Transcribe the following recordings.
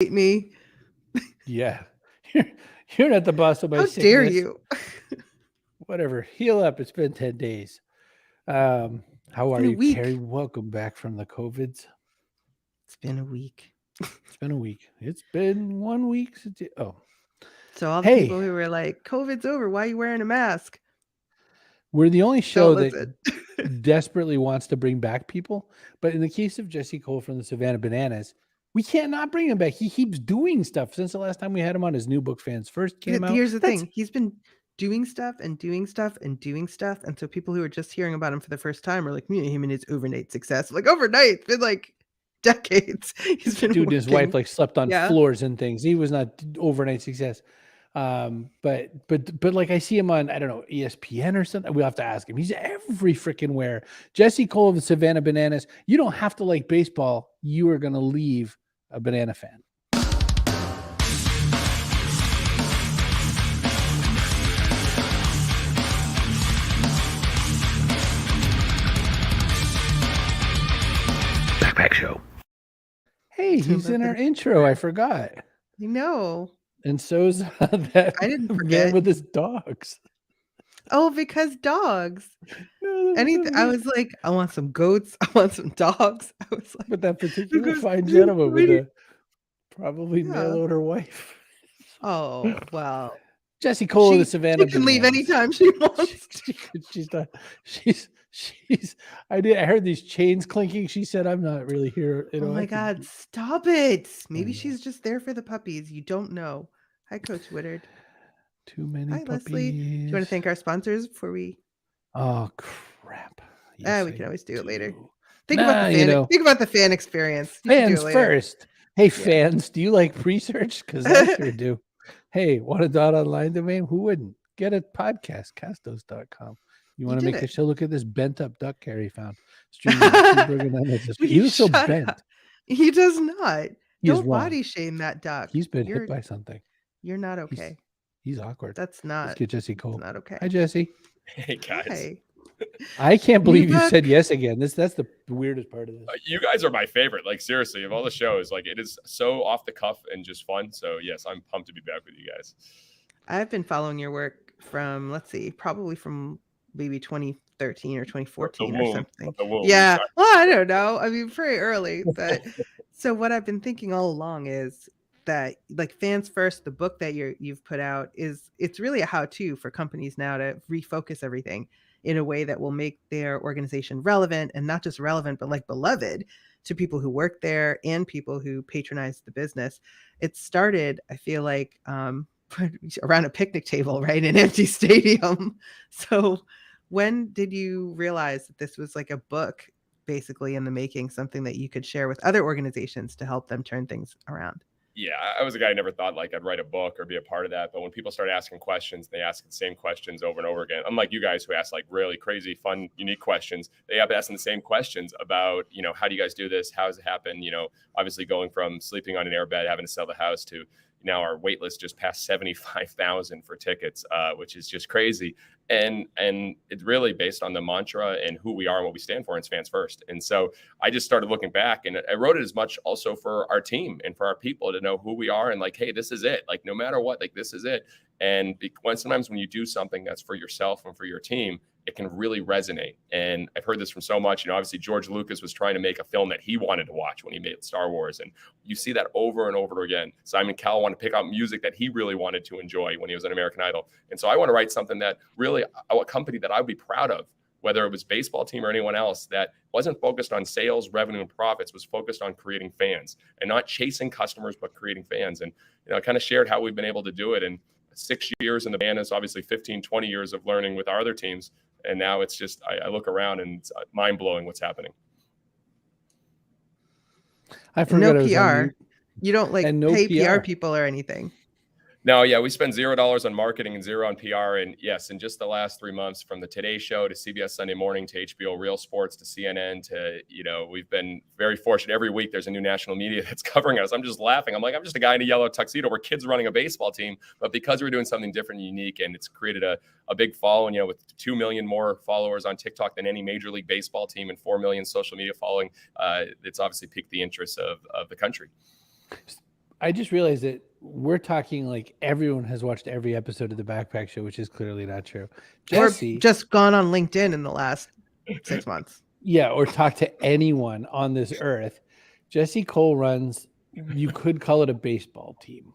hate me. Yeah. You're, you're not the boss of my How dare sickness. you? Whatever. Heal up. It's been 10 days. How It's are been a you, Carrie? week. Welcome back from the COVIDs. It's been a week. It's been a week. It's been 1 week since you. Oh, So all the hey, people who were like, COVID's over, why are you wearing a mask? we're the only Don't show that listen. desperately wants to bring back people. But in the case of Jesse Cole from the Savannah Bananas, we can't not bring him back. He keeps doing stuff since the last time we had him on. His new book, Fans First, came out. Here's the That's thing. He's been doing stuff and doing stuff and doing stuff. And so people who are just hearing about him for the first time are like, him and his overnight success. Like overnight, it's been like decades. He's been dude and his wife working. like slept on Yeah. floors and things. He was not overnight success. But like I see him on, I don't know, ESPN or something. We'll have to ask him. He's every freaking where. Jesse Cole of the Savannah Bananas. You don't have to like baseball. You are gonna leave a banana fan. Backpack Show. Hey, he's in our intro. I forgot. I know. And so's that I didn't man forget. with his dogs. Oh, because dogs. No, Anything. I was like, I want some goats. I want some dogs. I was like, but that particular because fine gentleman with really- a probably mail yeah. order wife. Oh, well. Jesse Cole of the Savannah She can leave Bananas. anytime she wants. She's not. She's. I heard these chains clinking. She said, "I'm not really here." You know. Oh my God, stop it. Maybe she's just there for the puppies. You don't know. Hi, Coach Woodard. Too many Hi, puppies. Leslie. Do you want to thank our sponsors before we? Oh crap! Yes, We can always do it later. do. Think about the fan. Think about the fan experience. You can do Fans it later. first. Hey, fans, do you like research? Because I sure do. Hey, want a .online domain? Who wouldn't? Get a podcast, castos.com. You want to make the show? Look at this bent up duck Carrie found. He looks so bent. Up. He does not. He Don't body shame that duck. He's been hit by something. You're not okay. He's awkward. That's not. Let's get Jesse Cole. Not okay. Hi, Jesse. Hey, guys. Hi. I can't believe you said yes again. That's the weirdest part of this. You guys are my favorite. Like, seriously, of all the shows, like, it is so off the cuff and just fun. So, yes, I'm pumped to be back with you guys. I've been following your work from, probably from maybe 2013 or 2014 or something. Yeah. Well, I don't know. I mean, pretty early. But so what I've been thinking all along is that, like, Fans First, the book that you've put out, it's really a how-to for companies now to refocus everything in a way that will make their organization relevant, and not just relevant, but like beloved to people who work there and people who patronize the business. It started, I feel like, around a picnic table, right? An empty stadium. So when did you realize that this was like a book basically in the making, something that you could share with other organizations to help them turn things around? Yeah, I was a guy who never thought like I'd write a book or be a part of that. But when people start asking questions, they ask the same questions over and over again. Unlike you guys who ask like really crazy, fun, unique questions, they have asking the same questions about, how do you guys do this? How does it happen? Obviously going from sleeping on an airbed, having to sell the house, to now our wait list just passed 75,000 for tickets, which is just crazy. And it's really based on the mantra and who we are and what we stand for, and it's Fans First. And so I just started looking back, and I wrote it as much also for our team and for our people to know who we are and like, hey, this is it. Like, no matter what, like, this is it. And sometimes when you do something that's for yourself and for your team, it can really resonate. And I've heard this from so much. Obviously George Lucas was trying to make a film that he wanted to watch when he made Star Wars. And you see that over and over again. Simon Cowell wanted to pick out music that he really wanted to enjoy when he was on American Idol. And so I want to write something that really, a company that I would be proud of, whether it was baseball team or anyone else, that wasn't focused on sales, revenue, and profits, was focused on creating fans and not chasing customers, but creating fans. And, I kind of shared how we've been able to do it. And 6 years in the Bananas, obviously 15, 20 years of learning with our other teams. And now it's just, I look around and it's mind blowing what's happening. I forgot. No PR. You don't pay PR people or anything. No, yeah, we spend $0 on marketing and $0 on PR. And yes, in just the last 3 months, from the Today Show to CBS Sunday Morning to HBO Real Sports to CNN to, we've been very fortunate. Every week there's a new national media that's covering us. I'm just laughing. I'm like, I'm just a guy in a yellow tuxedo where kids running a baseball team. But because we're doing something different and unique, and it's created a big following, with 2 million more followers on TikTok than any Major League Baseball team and 4 million social media following, it's obviously piqued the interest of the country. I just realized that we're talking like everyone has watched every episode of the Backpack Show, which is clearly not true. Jesse, or just gone on LinkedIn in the last 6 months. Yeah, or talk to anyone on this earth. Jesse Cole runs, you could call it a baseball team.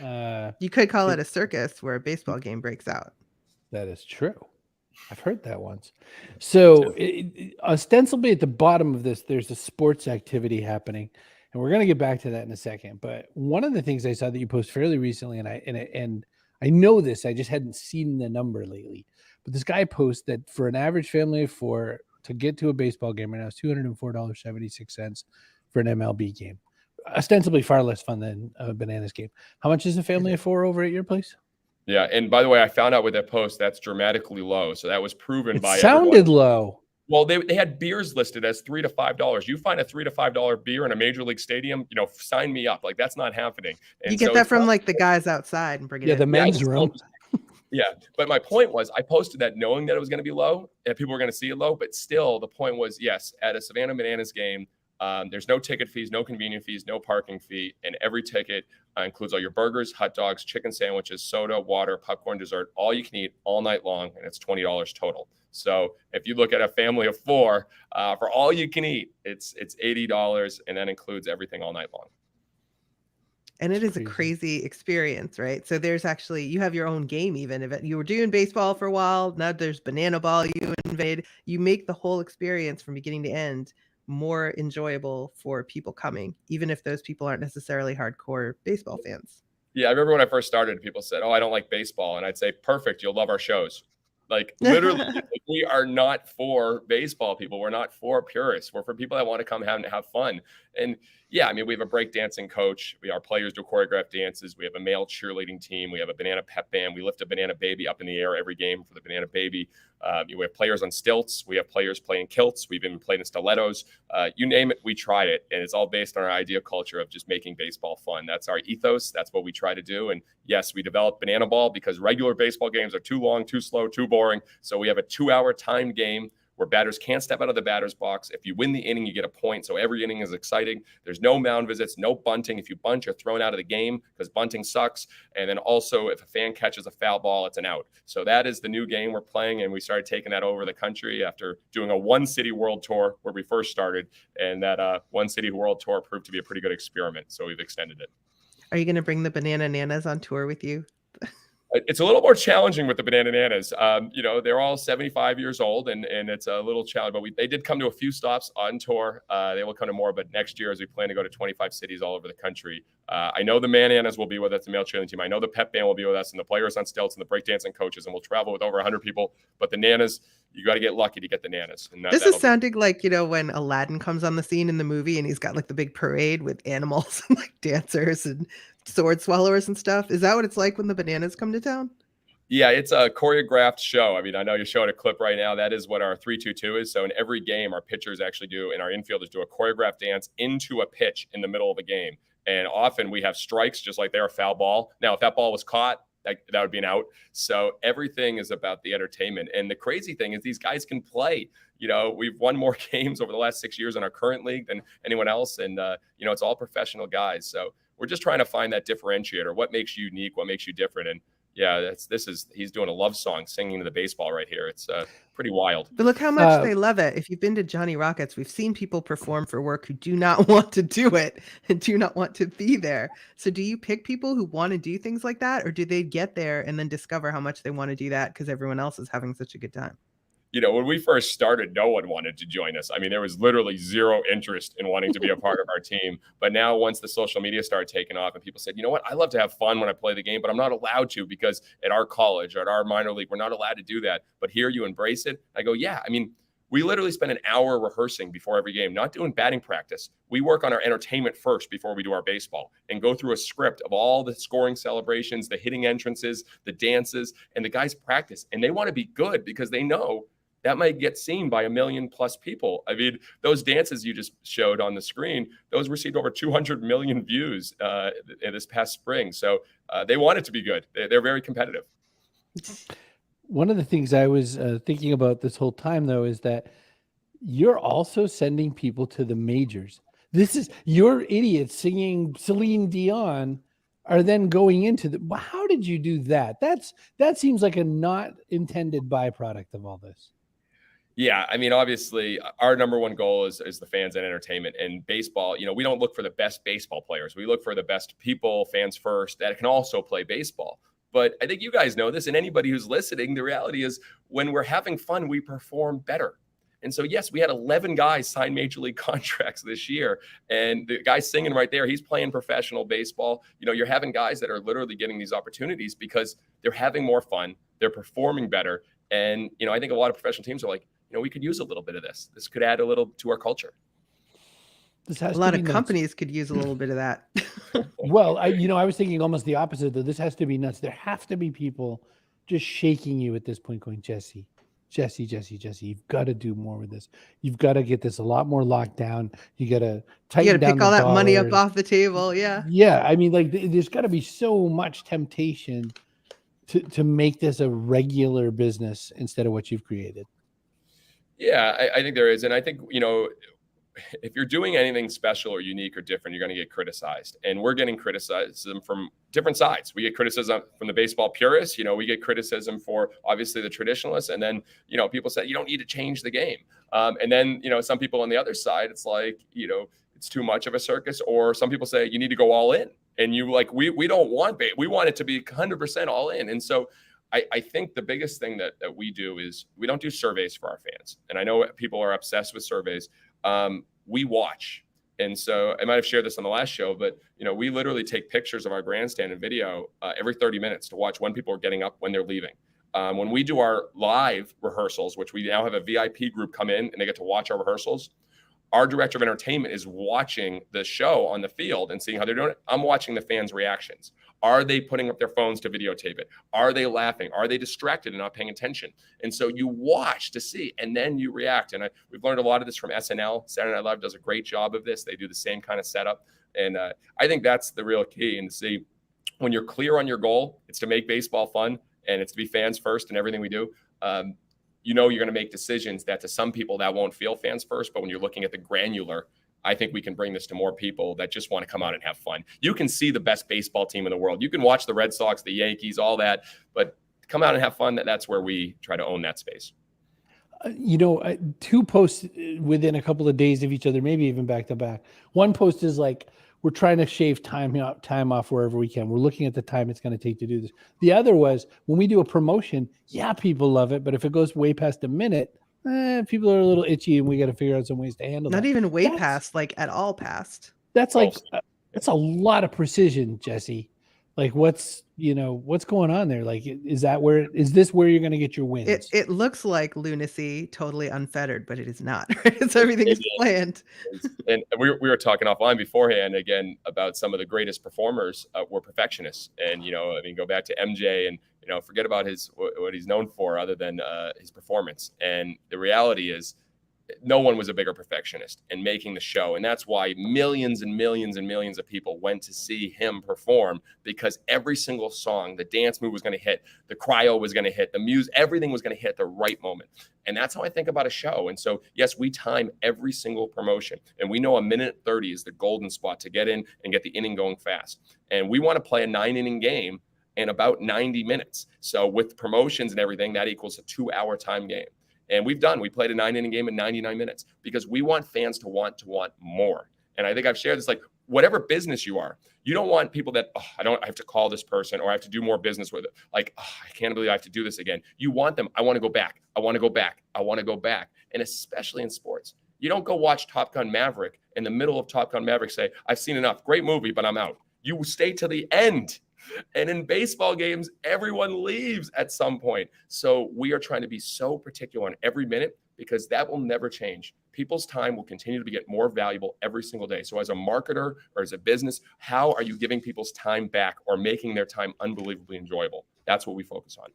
You could call it a circus where a baseball game breaks out. That is true. I've heard that once. So ostensibly at the bottom of this, there's a sports activity happening. And we're going to get back to that in a second. But one of the things I saw that you posted fairly recently, and I know this, I just hadn't seen the number lately. But this guy posts that for an average family of four to get to a baseball game right now is $204.76 for an MLB game. Ostensibly far less fun than a Bananas game. How much is a family of four over at your place? Yeah, and by the way, I found out with that post that's dramatically low. So that was proven by sounded everyone. Low. Well, they had beers listed as $3 to $5. You find a $3 to $5 beer in a major league stadium, sign me up. Like that's not happening. And you get that from like the guys outside and bring it in. The men's room. Yeah, but my point was I posted that knowing that it was going to be low and people were going to see it low, but still the point was, yes, at a Savannah Bananas game, there's no ticket fees, no convenience fees, no parking fee, and every ticket includes all your burgers, hot dogs, chicken sandwiches, soda, water, popcorn, dessert, all you can eat all night long, and it's $20 total. So if you look at a family of four, for all you can eat, it's $80, and that includes everything all night long. And it is a crazy experience, right? So there's actually, you have your own game even. If you were doing baseball for a while, now there's banana ball you invade. You make the whole experience from beginning to end more enjoyable for people coming, even if those people aren't necessarily hardcore baseball fans. Yeah, I remember when I first started, people said, "Oh, I don't like baseball." And I'd say, "Perfect, you'll love our shows." Like literally, we are not for baseball people. We're not for purists. We're for people that want to come have fun. And yeah, I mean, we have a breakdancing coach. Our players do choreographed dances. We have a male cheerleading team. We have a banana pep band. We lift a banana baby up in the air every game for the banana baby. We have players on stilts. We have players playing kilts. We've even played in stilettos. You name it, we tried it. And it's all based on our idea culture of just making baseball fun. That's our ethos. That's what we try to do. And yes, we developed banana ball because regular baseball games are too long, too slow, too boring. So we have a 2-hour timed game where batters can't step out of the batter's box. If you win the inning, you get a point. So every inning is exciting. There's no mound visits, no bunting. If you bunt, you're thrown out of the game because bunting sucks. And then also, if a fan catches a foul ball, it's an out. So that is the new game we're playing. And we started taking that over the country after doing a one-city world tour where we first started. And that one-city world tour proved to be a pretty good experiment. So we've extended it. Are you going to bring the Banana Nanas on tour with you? It's a little more challenging with the Banana Nanas. They're all 75 years old, and it's a little challenge. But they did come to a few stops on tour. They will come to more, but next year, as we plan to go to 25 cities all over the country, I know the Bananas will be with us, the male cheerleading team. I know the pep band will be with us, and the players on stilts, and the breakdancing coaches, and we'll travel with over 100 people. But the Nanas, you got to get lucky to get the Nanas. And this is sounding like, when Aladdin comes on the scene in the movie and he's got like the big parade with animals and like dancers and sword swallowers and stuff. Is that what it's like when the Bananas come to town? Yeah, it's a choreographed show. I mean, I know you're showing a clip right now. That is what our 3-2-2 is. So in every game, our pitchers actually do, and our infielders do a choreographed dance into a pitch in the middle of the game. And often we have strikes, just like they're a foul ball. Now, if that ball was caught, that would be an out. So everything is about the entertainment. And the crazy thing is these guys can play. We've won more games over the last 6 years in our current league than anyone else. And, it's all professional guys. So we're just trying to find that differentiator. What makes you unique? What makes you different? And yeah, he's doing a love song, singing to the baseball right here. It's pretty wild. But look how much they love it. If you've been to Johnny Rockets, we've seen people perform for work who do not want to do it and do not want to be there. So do you pick people who want to do things like that, or do they get there and then discover how much they want to do that because everyone else is having such a good time? When we first started, no one wanted to join us. I mean, there was literally zero interest in wanting to be a part of our team. But now once the social media started taking off and people said, you know what, I love to have fun when I play the game, but I'm not allowed to because at our college or at our minor league, we're not allowed to do that. But here you embrace it. I go, yeah, I mean, we literally spend an hour rehearsing before every game, not doing batting practice. We work on our entertainment first before we do our baseball and go through a script of all the scoring celebrations, the hitting entrances, the dances, and the guys practice. And they want to be good because they know that might get seen by 1 million plus people. I mean, those dances you just showed on the screen, those received over 200 million views in this past spring. So they want it to be good. They're very competitive. One of the things I was thinking about this whole time, though, is that you're also sending people to the majors. This is your idiots singing Celine Dion are then going into the. How did you do that? That seems like a not intended byproduct of all this. Yeah, I mean, obviously, our number one goal is the fans and entertainment. And baseball, we don't look for the best baseball players. We look for the best people, fans first, that can also play baseball. But I think you guys know this, and anybody who's listening, the reality is when we're having fun, we perform better. And so, yes, we had 11 guys sign major league contracts this year. And the guy singing right there, he's playing professional baseball. You're having guys that are literally getting these opportunities because they're having more fun. They're performing better. And, I think a lot of professional teams are like, we could use a little bit of this. This could add a little to our culture. A lot of companies could use a little bit of that. Well, I was thinking almost the opposite, though. This has to be nuts. There have to be people just shaking you at this point going, Jesse, you've got to do more with this. You've got to get this a lot more locked down. You got to pick all that money up off the table. Yeah. Yeah. I mean, like, there's got to be so much temptation to make this a regular business instead of what you've created. Yeah, I think there is. And I think, if you're doing anything special or unique or different, you're going to get criticized. And we're getting criticism from different sides. We get criticism from the baseball purists. We get criticism for obviously the traditionalists. And then, people say you don't need to change the game. And then, some people on the other side, it's like, it's too much of a circus. Or some people say you need to go all in. And we don't want we want it to be 100% all in. And so I think the biggest thing that we do is we don't do surveys for our fans. And I know people are obsessed with surveys. We watch. And so I might have shared this on the last show, but, we literally take pictures of our grandstand and video every 30 minutes to watch when people are getting up, when they're leaving. When we do our live rehearsals, which we now have a VIP group come in and they get to watch our rehearsals, our director of entertainment is watching the show on the field and seeing how they're doing it. I'm watching the fans' reactions. Are they putting up their phones to videotape it? Are they laughing? Are they distracted and not paying attention? And so you watch to see, and then you react. And we've learned a lot of this from SNL. Saturday Night Live does a great job of this. They do the same kind of setup. And I think that's the real key. And to see when you're clear on your goal, it's to make baseball fun and it's to be fans first in everything we do. You're going to make decisions that to some people that won't feel fans first. But when you're looking at the granular, I think we can bring this to more people that just want to come out and have fun. You can see the best baseball team in the world. You can watch the Red Sox, the Yankees, all that, but come out and have fun. That's where we try to own that space. Two posts within a couple of days of each other, maybe even back to back. One post is like, we're trying to shave time off wherever we can. We're looking at the time it's going to take to do this. The other was when we do a promotion, yeah, people love it. But if it goes way past a minute, people are a little itchy and we got to figure out some ways to handle that. Not even way past, like at all past. That's like, that's a lot of precision, Jesse. Like what's going on there? Like, is this where you're going to get your wins? It looks like lunacy, totally unfettered, but it is not. Right? It's everything's planned. And we were talking offline beforehand again about some of the greatest performers were perfectionists. And, go back to MJ and, forget about what he's known for other than his performance. And the reality is, no one was a bigger perfectionist in making the show. And that's why millions and millions and millions of people went to see him perform, because every single song, the dance move was going to hit, the cryo was going to hit, the music, everything was going to hit at the right moment. And that's how I think about a show. And so, yes, we time every single promotion, and we know a minute 30 is the golden spot to get in and get the inning going fast. And we want to play a 9-inning game in about 90 minutes. So with promotions and everything, that equals a 2-hour time game. And we played a 9-inning game in 99 minutes because we want fans to want more. And I think I've shared this, like whatever business you are, you don't want people that, I have to call this person or I have to do more business with it. Like, I can't believe I have to do this again. You want them, I want to go back. I want to go back. I want to go back. And especially in sports, you don't go watch Top Gun Maverick in the middle of Top Gun Maverick, say, I've seen enough, great movie, but I'm out. You stay to the end. And in baseball games, everyone leaves at some point. So we are trying to be so particular on every minute because that will never change. People's time will continue to get more valuable every single day. So as a marketer or as a business, how are you giving people's time back or making their time unbelievably enjoyable? That's what we focus on.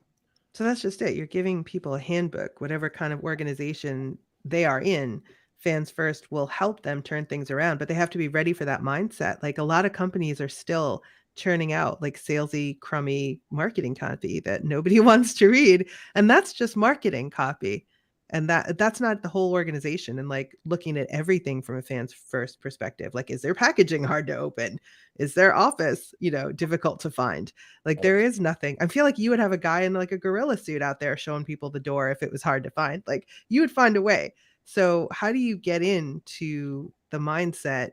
So that's just it. You're giving people a handbook, whatever kind of organization they are in. Fans First will help them turn things around, but they have to be ready for that mindset. Like a lot of companies are still churning out like salesy, crummy marketing copy that nobody wants to read. And that's just marketing copy. And that's not the whole organization. And like looking at everything from a fan's first perspective, like, is their packaging hard to open? Is their office, difficult to find? Like, there is nothing. I feel like you would have a guy in like a gorilla suit out there showing people the door if it was hard to find. Like, you would find a way. So how do you get into the mindset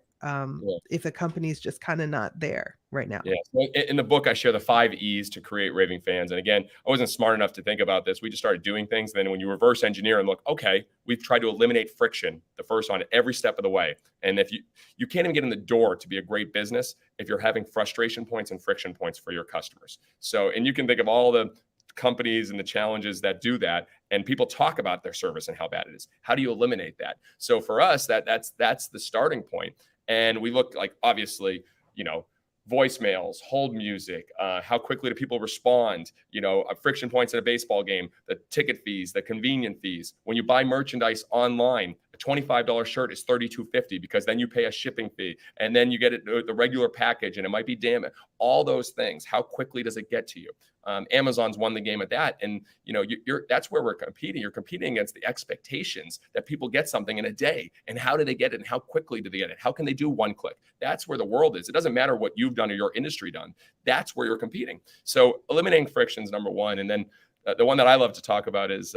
if a company's just kind of not there right now? Yeah. So in the book, I share the 5 E's to create raving fans. And again, I wasn't smart enough to think about this. We just started doing things. And then when you reverse engineer and look, okay, we've tried to eliminate friction, the first on every step of the way. And if you can't even get in the door to be a great business if you're having frustration points and friction points for your customers. So, and you can think of all the companies and the challenges that do that, and people talk about their service and how bad it is. How do you eliminate that? So for us, that's the starting point. And we look like, obviously, voicemails, hold music, how quickly do people respond, friction points in a baseball game, the ticket fees, the convenient fees. When you buy merchandise online, a $25 shirt is $32.50 because then you pay a shipping fee and then you get it the regular package and it might be damaged. All those things, how quickly does it get to you? Amazon's won the game at that. And, that's where we're competing. You're competing against the expectations that people get something in a day. And how do they get it? And how quickly do they get it? How can they do one click? That's where the world is. It doesn't matter what you've done or your industry done. That's where you're competing. So eliminating friction is number one. And then the one that I love to talk about is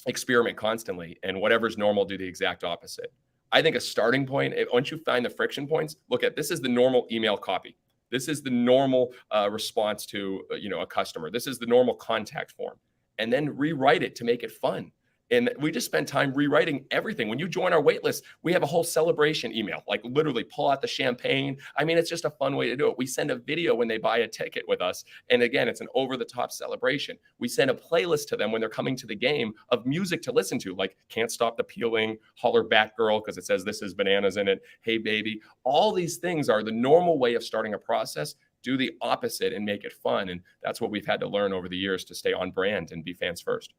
experiment constantly, and whatever's normal, do the exact opposite. I think a starting point, once you find the friction points, look at this is the normal email copy. This is the normal response to a customer. This is the normal contact form, and then rewrite it to make it fun. And we just spend time rewriting everything. When you join our wait list, we have a whole celebration email, like literally pull out the champagne. I mean, it's just a fun way to do it. We send a video when they buy a ticket with us. And again, it's an over-the-top celebration. We send a playlist to them when they're coming to the game of music to listen to, like Can't Stop the Peeling, Holler Batgirl, because it says this is bananas in it, Hey Baby. All these things are the normal way of starting a process. Do the opposite and make it fun. And that's what we've had to learn over the years to stay on brand and be fans first.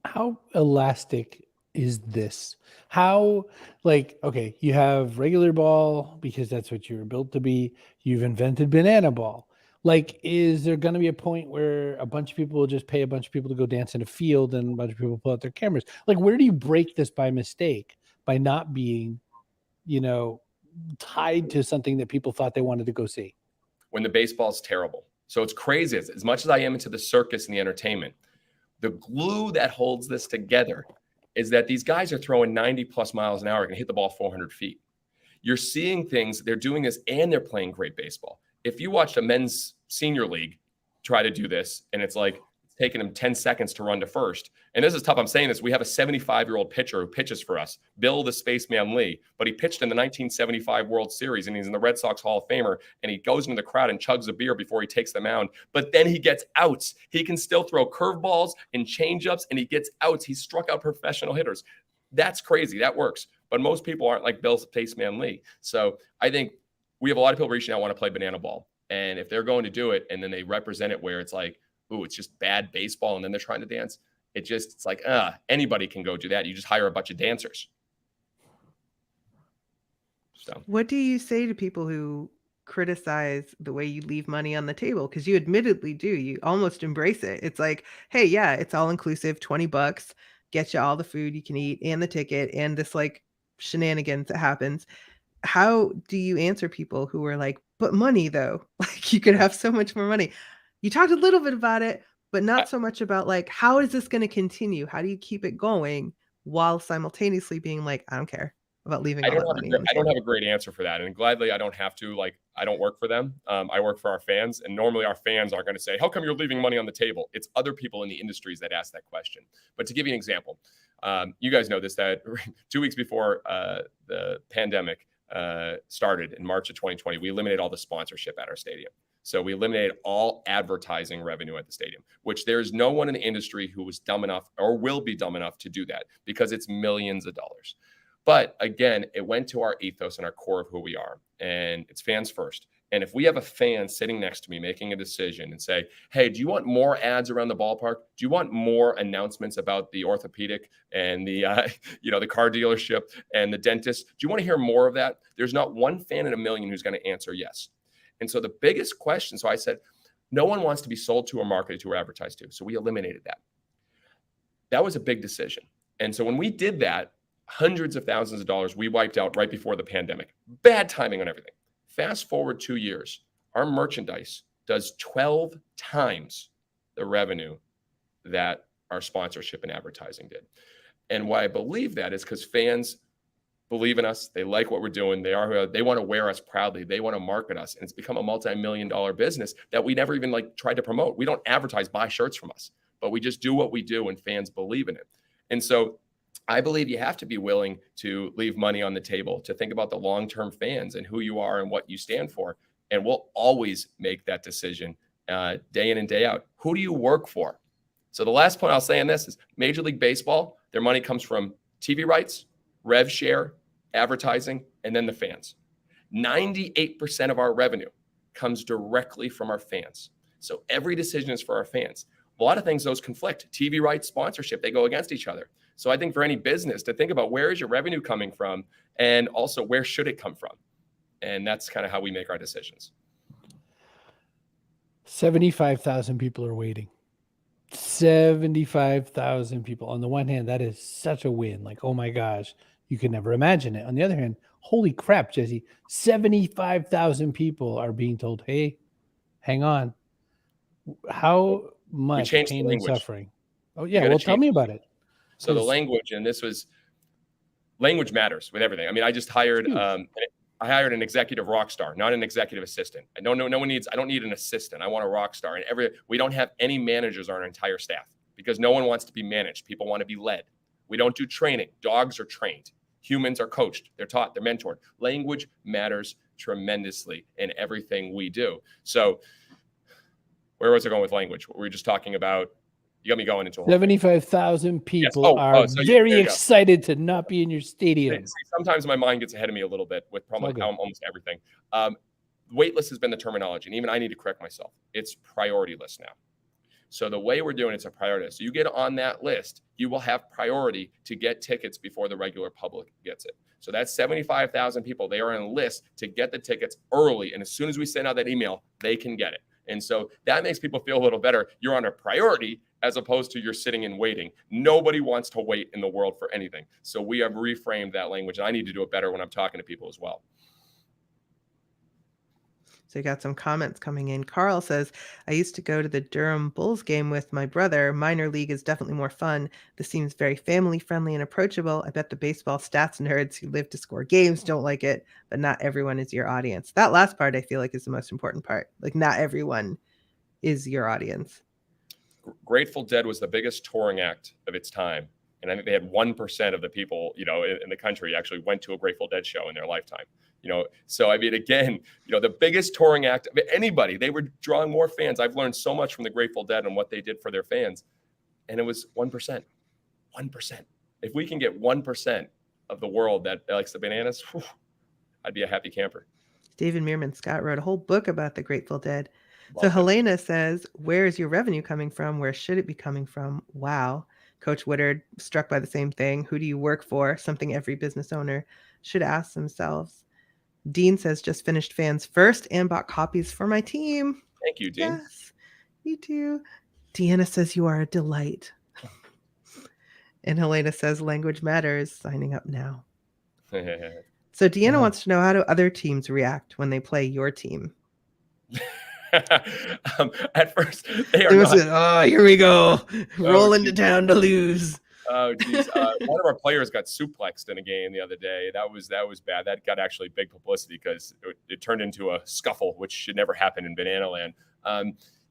How elastic is this? How, okay, you have regular ball because that's what you were built to be. You've invented banana ball. Is there going to be a point where a bunch of people will just pay a bunch of people to go dance in a field and a bunch of people pull out their cameras? Where do you break this by mistake, by not being, tied to something that people thought they wanted to go see? When the baseball's terrible. So it's crazy. As much as I am into the circus and the entertainment, the glue that holds this together is that these guys are throwing 90 plus miles an hour and hit the ball 400 feet. You're seeing things, they're doing this and they're playing great baseball. If you watched a men's senior league try to do this, and it's like it's taking them 10 seconds to run to first. And this is tough. I'm saying this. We have a 75-year-old pitcher who pitches for us, Bill the Spaceman Lee, but he pitched in the 1975 World Series, and he's in the Red Sox Hall of Famer, and he goes into the crowd and chugs a beer before he takes the mound. But then he gets outs. He can still throw curveballs and changeups, and he gets outs. He struck out professional hitters. That's crazy. That works. But most people aren't like Bill Spaceman Lee. So I think we have a lot of people reaching out want to play banana ball. And if they're going to do it and then they represent it where it's like, ooh, it's just bad baseball, and then they're trying to dance, it's like, anybody can go do that. You just hire a bunch of dancers. So what do you say to people who criticize the way you leave money on the table? Because you admittedly do. You almost embrace it. It's like, hey, yeah, it's all inclusive, $20, get you all the food you can eat and the ticket and this like shenanigans that happens. How do you answer people who are like, but money though? Like, you could have so much more money. You talked a little bit about it, but not so much about like, how is this going to continue? How do you keep it going while simultaneously being like, I don't care about leaving all that money on the I don't have a great answer for that. And gladly, I don't have to. I don't work for them. I work for our fans. And normally our fans aren't going to say, how come you're leaving money on the table? It's other people in the industries that ask that question. But to give you an example, you guys know this, that 2 weeks before the pandemic started in March of 2020, we eliminated all the sponsorship at our stadium. So we eliminated all advertising revenue at the stadium, which there's no one in the industry who was dumb enough or will be dumb enough to do that because it's millions of dollars. But again, it went to our ethos and our core of who we are, and it's fans first. And if we have a fan sitting next to me making a decision and say, hey, do you want more ads around the ballpark? Do you want more announcements about the orthopedic and the, the car dealership and the dentist? Do you want to hear more of that? There's not one fan in a million who's going to answer yes. And so the biggest question, so I said, no one wants to be sold to or marketed to or advertised to. So we eliminated that. that was a big decision. And so when we did that, hundreds of thousands of dollars we wiped out right before the pandemic. Bad timing on everything. Fast forward 2 years, our merchandise does 12 times the revenue that our sponsorship and advertising did. And why I believe that is because fans believe in us. They like what we're doing. They want to wear us proudly. They want to market us. And it's become a multi-million-dollar business that we never even tried to promote. We don't advertise, buy shirts from us, but we just do what we do and fans believe in it. And so I believe you have to be willing to leave money on the table, to think about the long-term fans and who you are and what you stand for. And we'll always make that decision day in and day out. Who do you work for? So the last point I'll say on this is Major League Baseball, their money comes from TV rights, rev share, advertising, and then the fans. 98% of our revenue comes directly from our fans. So every decision is for our fans. A lot of things, those conflict. TV rights, sponsorship, they go against each other. So I think for any business to think about where is your revenue coming from and also where should it come from? And that's kind of how we make our decisions. 75,000 people are waiting. 75,000 people. On the one hand, that is such a win. Like, oh my gosh, you could never imagine it. On the other hand, holy crap, Jesse, 75,000 people are being told, hey, hang on. How much pain and suffering? Oh yeah, well, tell me about it. So the language, and language matters with everything. I mean, I just hired, I hired an executive rock star, not an executive assistant. I don't need an assistant. I want a rock star. And we don't have any managers on our entire staff because no one wants to be managed. People want to be led. We don't do training. Dogs are trained. Humans are coached. They're taught. They're mentored. Language matters tremendously in everything we do. So where was I going with language? We were just talking about. You got me going into 75,000 people are very excited to not be in your stadium. Sometimes my mind gets ahead of me a little bit with probably almost everything. Wait list has been the terminology, and even I need to correct myself. It's priority list now. So the way we're doing it's a priority list. So you get on that list, you will have priority to get tickets before the regular public gets it. So that's 75,000 people. They are on a list to get the tickets early, and as soon as we send out that email, they can get it. And so that makes people feel a little better. You're on a priority as opposed to you're sitting and waiting. Nobody wants to wait in the world for anything. So we have reframed that language. And I need to do it better when I'm talking to people as well. So you got some comments coming in. Carl says, I used to go to the Durham Bulls game with my brother. Minor league is definitely more fun. This seems very family friendly and approachable. I bet the baseball stats nerds who live to score games don't like it, but not everyone is your audience. That last part I feel like is the most important part. Like not everyone is your audience. Grateful Dead was the biggest touring act of its time. And I think they had 1% of the people, in the country actually went to a Grateful Dead show in their lifetime. So I mean, again, the biggest touring act of anybody, they were drawing more fans. I've learned so much from the Grateful Dead and what they did for their fans. And it was 1%. 1%. If we can get 1% of the world that likes the Bananas, I'd be a happy camper. David Meerman Scott wrote a whole book about the Grateful Dead. So Helena says, where is your revenue coming from? Where should it be coming from? Wow. Coach Woodard, struck by the same thing. Who do you work for? Something every business owner should ask themselves. Dean says, just finished fans first and bought copies for my team. Thank you, Dean. Yes, you too. Deanna says, you are a delight. And Helena says, language matters. Signing up now. So Deanna wants to know, how do other teams react when they play your team? At first, they are not. Here we go. Roll into town to lose. Oh, geez. One of our players got suplexed in a game the other day. That was bad. That got actually big publicity because it turned into a scuffle, which should never happen in Banana Land.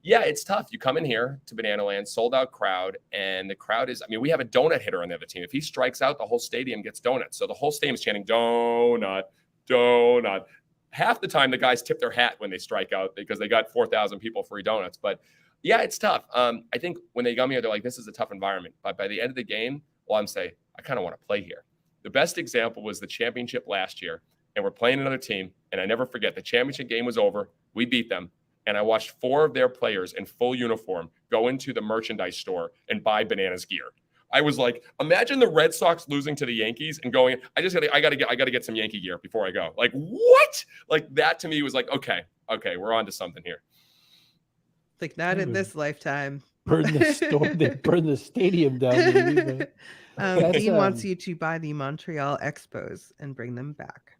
Yeah, it's tough. You come in here to Banana Land, sold out crowd, and the crowd is, we have a donut hitter on the other team. If he strikes out, the whole stadium gets donuts. So the whole stadium is chanting, donut, donut. Half the time, the guys tip their hat when they strike out because they got 4,000 people free donuts. But yeah, it's tough. I think when they come here, they're like, this is a tough environment. But by the end of the game, I'm saying, I kind of want to play here. The best example was the championship last year, and we're playing another team. And I never forget, the championship game was over. We beat them. And I watched 4 of their players in full uniform go into the merchandise store and buy Bananas gear. I was like, imagine the Red Sox losing to the Yankees and going, I got to get some Yankee gear before I go. Like, what? Like, that to me was like, okay, we're on to something here. Like, not in this lifetime, burn the store. They burn the stadium down. Maybe, Dean wants you to buy the Montreal Expos and bring them back.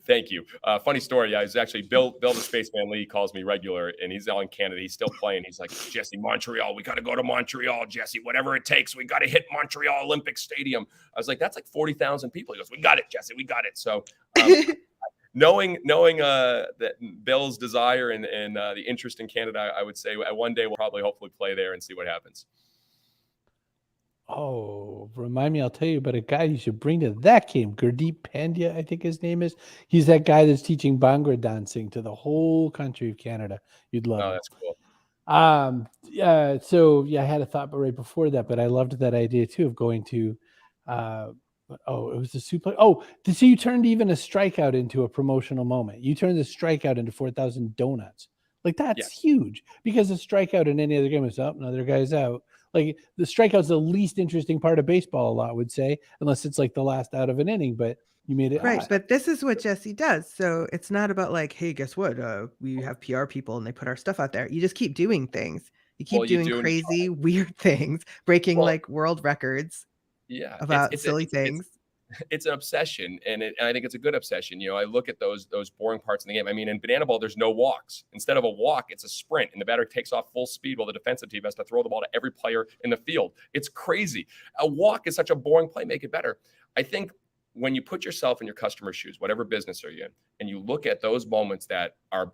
Thank you. Funny story. Yeah, it's actually Bill the Spaceman Lee calls me regular, and he's out in Canada. He's still playing. He's like, Jesse, Montreal. We got to go to Montreal, Jesse. Whatever it takes. We got to hit Montreal Olympic Stadium. I was like, that's like 40,000 people. He goes, we got it, Jesse. We got it. So knowing that Bill's desire and the interest in Canada, I would say one day we'll probably hopefully play there and see what happens. Oh, remind me, I'll tell you about a guy you should bring to that game. Gurdeep Pandya, I think his name is. He's that guy that's teaching Bhangra dancing to the whole country of Canada. You'd love it. That's cool. So I had a thought right before that, but I loved that idea too of going to it was the suplex. So you turned even a strikeout into a promotional moment. You turned the strikeout into 4,000 donuts. Like that's huge, because a strikeout in any other game is up, another guy's out. Like the strikeout's the least interesting part of baseball, a lot would say, unless it's like the last out of an inning, but you made it right. But this is what Jesse does. So it's not about like, hey, guess what? We have PR people and they put our stuff out there. You just keep doing things. You keep doing crazy, weird things, breaking like world records. Yeah, about silly things. It's an obsession, and I think it's a good obsession. You know, I look at those boring parts in the game. I mean, in banana ball, there's no walks. Instead of a walk, it's a sprint, and the batter takes off full speed while the defensive team has to throw the ball to every player in the field. It's crazy. A walk is such a boring play. Make it better. I think when you put yourself in your customer's shoes, whatever business are you in, and you look at those moments that are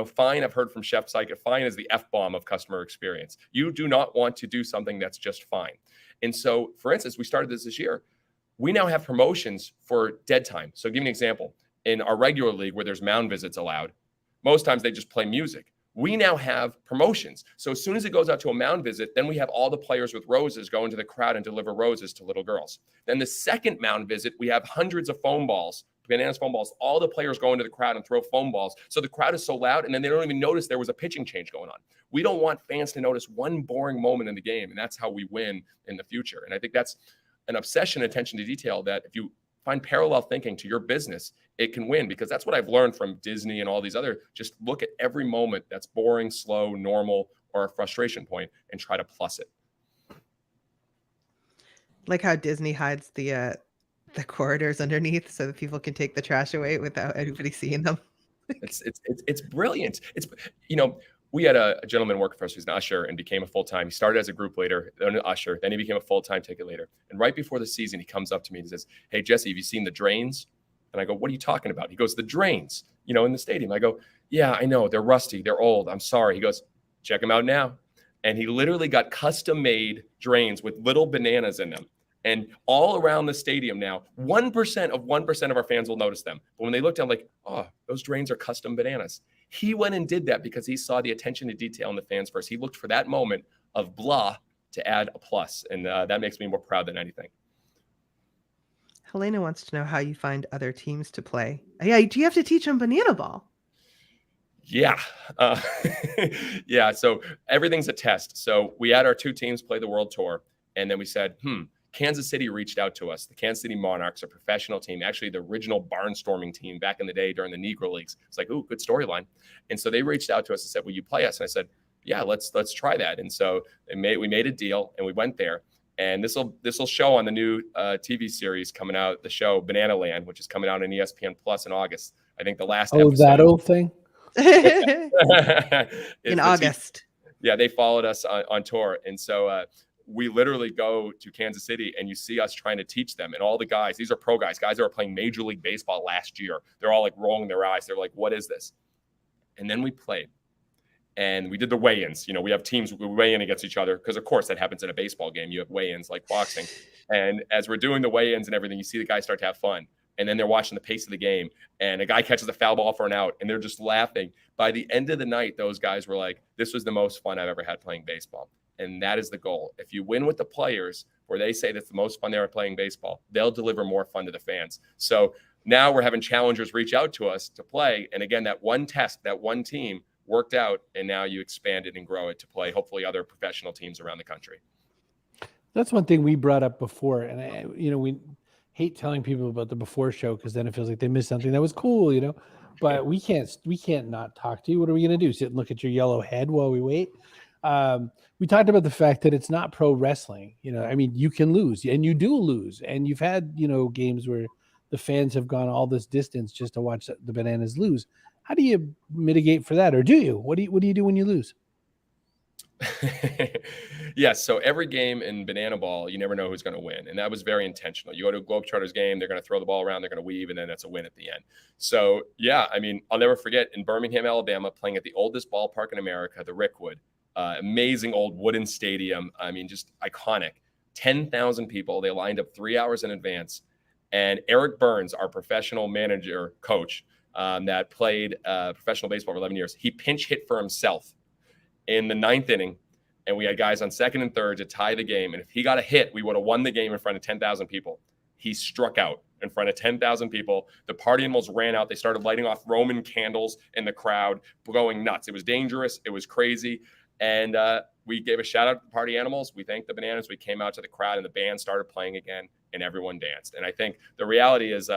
fine. I've heard from Chef Psych, fine is the F-bomb of customer experience. You do not want to do something that's just fine. And so, for instance, we started this year. We now have promotions for dead time. So give me an example. In our regular league where there's mound visits allowed, most times they just play music. We now have promotions. So as soon as it goes out to a mound visit, then we have all the players with roses go into the crowd and deliver roses to little girls. Then the second mound visit, we have hundreds of foam balls, bananas foam balls. All the players go into the crowd and throw foam balls. So the crowd is so loud, and then they don't even notice there was a pitching change going on. We don't want fans to notice one boring moment in the game, and that's how we win in the future. And I think that's an obsession, attention to detail, that if you find parallel thinking to your business, it can win, because that's what I've learned from Disney and all these other, just look at every moment that's boring, slow, normal, or a frustration point and try to plus it. Like how Disney hides the corridors underneath so that people can take the trash away without anybody seeing them. It's brilliant. We had a gentleman working for us who's an usher and became a full-time. He started as a group leader, then an usher, then he became a full-time ticket leader. And right before the season, he comes up to me and he says, "Hey, Jesse, have you seen the drains?" And I go, "What are you talking about?" He goes, "The drains, in the stadium." I go, "Yeah, I know. They're rusty. They're old. I'm sorry." He goes, "Check them out now." And he literally got custom-made drains with little bananas in them. And all around the stadium now, 1% of our fans will notice them. But when they look down, like, oh, those drains are custom bananas. He went and did that because he saw the attention to detail in the fans first. He looked for that moment of blah to add a plus. And that makes me more proud than anything. Helena wants to know how you find other teams to play. Yeah, do you have to teach them banana ball? Yeah. Yeah, so everything's a test. So we had our two teams play the World Tour. And then we said, Kansas City reached out to us. The Kansas City Monarchs, a professional team, actually the original barnstorming team back in the day during the Negro Leagues. It's like, ooh, good storyline. And so they reached out to us and said, "Will you play us?" And I said, "Yeah, let's try that." And so we made a deal and we went there. And this will show on the new TV series coming out, the show Banana Land, which is coming out on ESPN Plus in August. I think the last episode. That old thing? In August. Yeah, they followed us on tour. And so we literally go to Kansas City and you see us trying to teach them. And all the guys, these are pro guys that were playing Major League Baseball last year. They're all like rolling their eyes. They're like, "What is this?" And then we played. And we did the weigh-ins. We have teams, we weigh in against each other because, of course, that happens in a baseball game. You have weigh-ins like boxing. And as we're doing the weigh-ins and everything, you see the guys start to have fun. And then they're watching the pace of the game. And a guy catches a foul ball for an out, and they're just laughing. By the end of the night, those guys were like, "This was the most fun I've ever had playing baseball." And that is the goal. If you win with the players where they say that's the most fun they were playing baseball, they'll deliver more fun to the fans. So now we're having challengers reach out to us to play. And again, that one test, that one team worked out, and now you expand it and grow it to play hopefully other professional teams around the country. That's one thing we brought up before. And we hate telling people about the before show because then it feels like they missed something that was cool, but we can't not talk to you. What are we going to do? Sit and look at your yellow head while we wait? We talked about the fact that it's not pro wrestling. I mean, you can lose, and you do lose, and you've had, games where the fans have gone all this distance just to watch the Bananas lose. How do you mitigate for that, or do you? What do you do when you lose? Yes. So every game in Banana Ball, you never know who's going to win. And that was very intentional. You go to a Globetrotters game, they're going to throw the ball around, they're going to weave, and then that's a win at the end. So, yeah, I mean, I'll never forget in Birmingham, Alabama, playing at the oldest ballpark in America, the Rickwood, amazing old wooden stadium. I mean, just iconic. 10,000 people. They lined up 3 hours in advance. And Eric Burns, our professional manager coach that played professional baseball for 11 years, he pinch hit for himself in the 9th inning, and we had guys on 2nd and 3rd to tie the game. And if he got a hit, we would have won the game in front of 10,000 people. He struck out in front of 10,000 people. The party animals ran out. They started lighting off Roman candles in the crowd, going nuts. It was dangerous. It was crazy. And we gave a shout out to the party animals. We thanked the Bananas. We came out to the crowd, and the band started playing again, and everyone danced. And I think the reality is,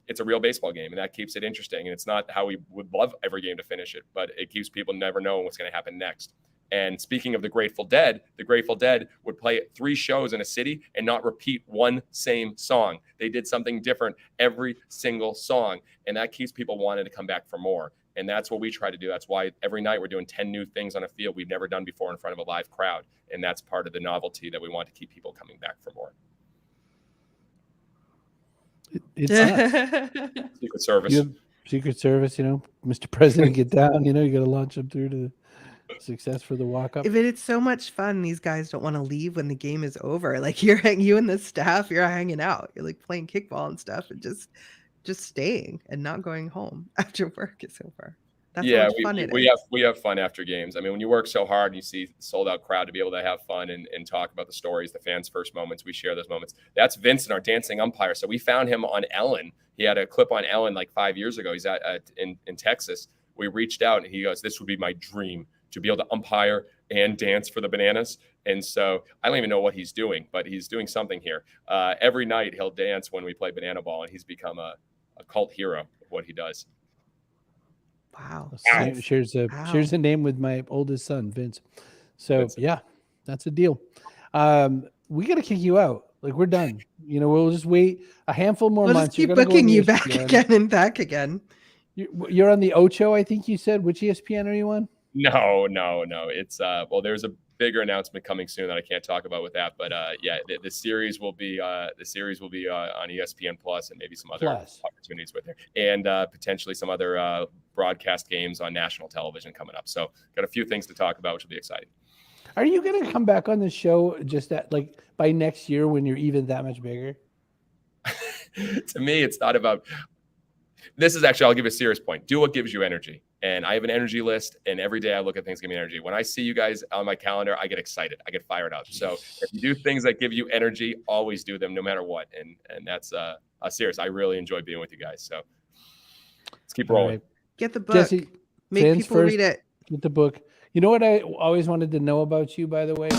it's a real baseball game, and that keeps it interesting. And it's not how we would love every game to finish it, but it keeps people never knowing what's going to happen next. And speaking of the Grateful Dead would play 3 shows in a city and not repeat one same song. They did something different every single song, and that keeps people wanting to come back for more. And that's what we try to do. That's why every night we're doing 10 new things on a field we've never done before in front of a live crowd. And that's part of the novelty that we want to keep people coming back for more. It's Secret Service. Secret Service, Mr. President, get down. You got to launch them through to success for the walk up. But it's so much fun. These guys don't want to leave when the game is over. Like you and the staff, you're hanging out. You're like playing kickball and stuff, and just staying and not going home after work is over. That's how much fun it is. We have fun after games. I mean, when you work so hard and you see sold out crowd, to be able to have fun and talk about the stories, the fans' first moments, we share those moments. That's Vincent, our dancing umpire. So we found him on Ellen. He had a clip on Ellen like 5 years ago. He's in Texas. We reached out and he goes, "This would be my dream to be able to umpire and dance for the Bananas." And so I don't even know what he's doing, but he's doing something here. Every night he'll dance when we play Banana Ball, and he's become a cult hero of what he does. Wow. Shares a name with my oldest son, Vince. So yeah, that's a deal. We got to kick you out. Like we're done. We'll just wait a handful more months. We'll just keep booking you back again and back again. You're on the Ocho, I think you said. Which ESPN are you on? No. It's there's a bigger announcement coming soon that I can't talk about with that. But the series will be on ESPN Plus and maybe some other opportunities with there, and potentially some other broadcast games on national television coming up. So got a few things to talk about, which will be exciting. Are you going to come back on the show just by next year when you're even that much bigger? To me, it's not about. This is actually, I'll give you a serious point. Do what gives you energy. And I have an energy list, and every day I look at things that give me energy. When I see you guys on my calendar, I get excited. I get fired up. So if you do things that give you energy, always do them no matter what. And that's serious. I really enjoy being with you guys. So let's keep rolling. Right. Get the book. Jesse, make people read it. Get the book. You know what I always wanted to know about you, by the way?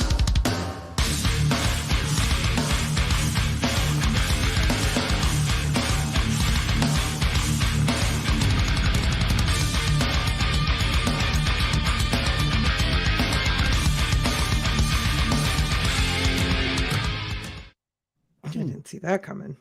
I didn't see that coming.